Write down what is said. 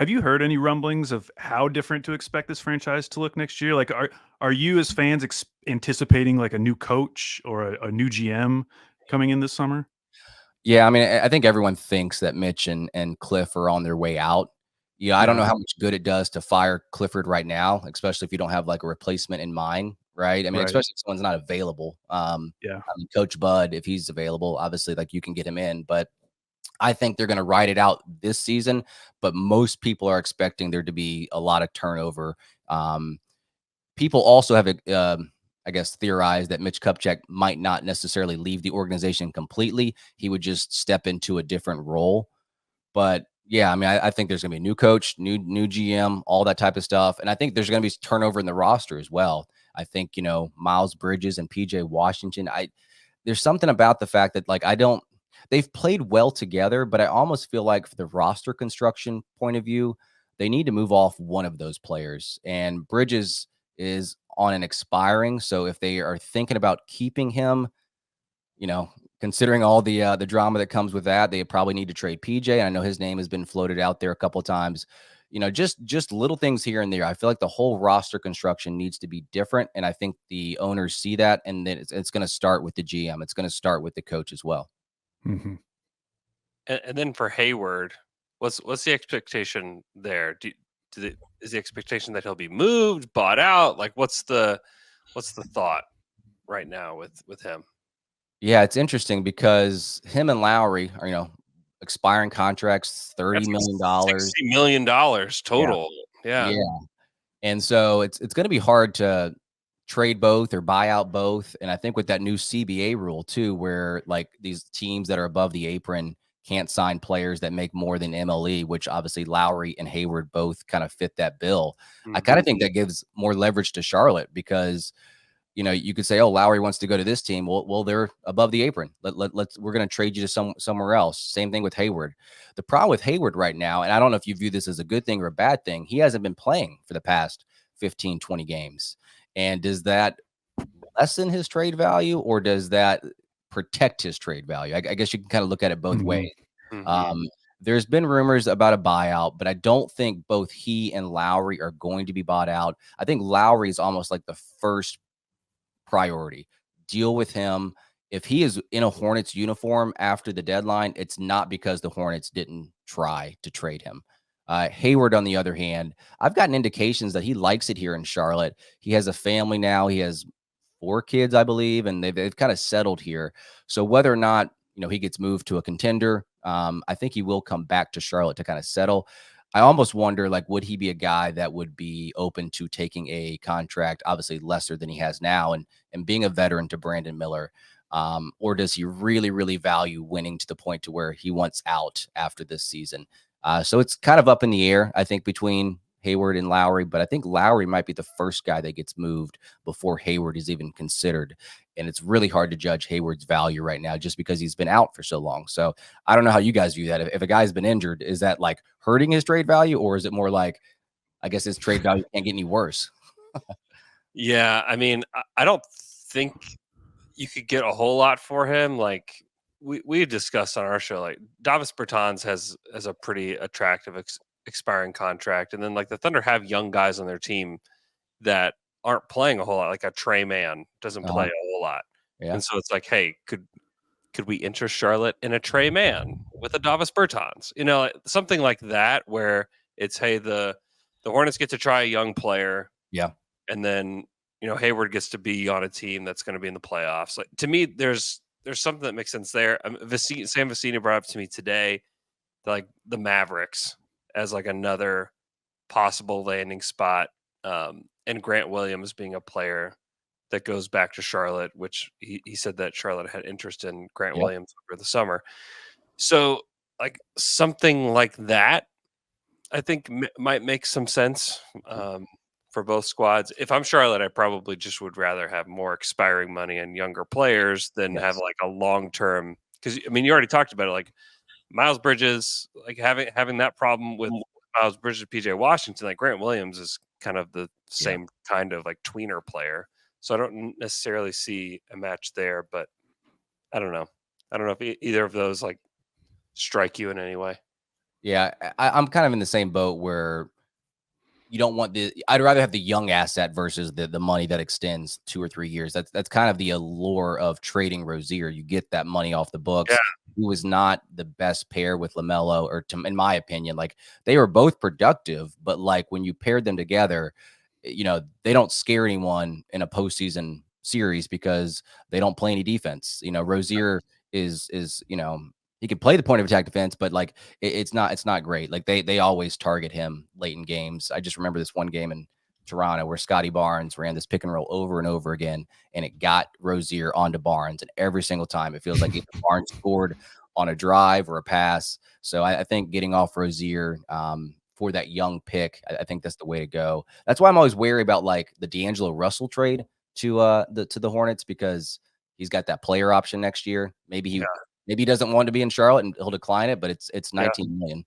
Have you heard any rumblings of how different to expect this franchise to look next year? Like, are you as fans anticipating like a new coach or a new GM coming in this summer? Yeah, I mean, I think everyone thinks that Mitch and Cliff are on their way out. Yeah, I don't know Yeah, how much good it does to fire Clifford right now, especially if you don't have like a replacement in mind, right? I mean, right. especially if someone's not available. Yeah. I mean, Coach Bud, if he's available, obviously, like you can get him in, but I think they're going to ride it out this season. But most people are expecting there to be a lot of turnover. Um, People also have, I guess, theorized that Mitch Kupchak might not necessarily leave the organization completely. He would just step into a different role. But yeah, I mean, I think there's going to be a new coach, new GM, all that type of stuff, and I think there's going to be turnover in the roster as well. I think Miles Bridges and PJ Washington. There's something about the fact that like I don't. They've played well together, but I almost feel like for the roster construction point of view, they need to move off one of those players. And Bridges is on an expiring, so if they are thinking about keeping him, you know, considering all the drama that comes with that, they probably need to trade PJ. I know his name has been floated out there a couple of times. Just little things here and there. I feel like the whole roster construction needs to be different, and I think the owners see that, and then it's going to start with the GM. It's going to start with the coach as well. Hmm. And then for Hayward, what's the expectation there? Is the expectation that he'll be moved, bought out? Like, what's the thought right now with him? Yeah, it's interesting because him and Lowry are expiring contracts, $30 That's like million. $60 million Yeah, total. Yeah. yeah. And so it's going to be hard to trade both or buy out both. And I think with that new CBA rule too, where like these teams that are above the apron can't sign players that make more than MLE, which obviously Lowry and Hayward both kind of fit that bill. I kind Mhm. of think that gives more leverage to Charlotte because you could say, "Oh, Lowry wants to go to this team." Well, they're above the apron. Let's we're going to trade you to somewhere else. Same thing with Hayward. The problem with Hayward right now, and I don't know if you view this as a good thing or a bad thing, he hasn't been playing for the past 15, 20 games. And does that lessen his trade value or does that protect his trade value? I guess you can kind of look at it both Hmm. ways. Mhm. Um, there's been rumors about a buyout, but I don't think both he and Lowry are going to be bought out. I think Lowry is almost like the first priority. Deal with him. If he is in a Hornets uniform after the deadline, it's not because the Hornets didn't try to trade him. Hayward, on the other hand, I've gotten indications that he likes it here in Charlotte. He has a family now. He has 4 kids, I believe, and they've kind of settled here. So whether or not he gets moved to a contender, I think he will come back to Charlotte to kind of settle. I almost wonder, like, would he be a guy that would be open to taking a contract, obviously lesser than he has now, and being a veteran to Brandon Miller, or does he really, really value winning to the point to where he wants out after this season? So it's kind of up in the air, I think, between Hayward and Lowry, but I think Lowry might be the first guy that gets moved before Hayward is even considered. And it's really hard to judge Hayward's value right now just because he's been out for so long. So I don't know how you guys view that. If a guy's been injured, is that like hurting his trade value, or is it more like, I guess his trade value can't get any worse? Yeah, I mean, I don't think you could get a whole lot for him. Like we discussed on our show, like Davis Bertans has a pretty attractive expiring contract, and then like the Thunder have young guys on their team that aren't playing a whole lot. Like a Trey Man doesn't play Uh-huh. a whole lot, Yeah. and so it's like, hey, could we interest Charlotte in a Trey Man with a Davis Bertans? Like, something like that, where it's, hey, the Hornets get to try a young player, Yeah. and then Hayward gets to be on a team that's going to be in the playoffs. Like, to me, there's something that makes sense there. Sam Vecina brought up to me today, like the Mavericks as like another possible landing spot, and Grant Williams being a player that goes back to Charlotte, which he said that Charlotte had interest in Grant Yeah. Williams over the summer. So like something like that, I think might make some sense, for both squads. If I'm Charlotte, I probably just would rather have more expiring money and younger players than have Yes. like a long term. Because I mean, you already talked about it, like Miles Bridges, like having that problem with Miles Bridges, PJ Washington. Like Grant Williams is kind of the Yeah. same kind of like tweener player, so I don't necessarily see a match there. But I don't know. I don't know if either of those like strike you in any way. Yeah, I'm kind of in the same boat where you don't want I'd rather have the young asset versus the money that extends 2 or 3 years. That's kind of the allure of trading Rozier. You get that money off the Yeah, books. He was not the best pair with LaMelo, or in my opinion, like they were both productive, but like when you paired them together, they don't scare anyone in a postseason series because they don't play any defense. Rozier is he can play the point of attack defense, but like it's not great. Like they always target him late in games. I just remember this one game in Toronto where Scotty Barnes ran this pick and roll over and over again, and it got Rozier onto Barnes, and every single time it feels like either Barnes scored on a drive or a pass. So I think getting off Rozier for that young pick, I think that's the way to go. That's why I'm always wary about like the D'Angelo Russell trade to the Hornets, because he's got that player option next year. Maybe he doesn't want to be in Charlotte and he'll decline it, but it's yeah. 19 million.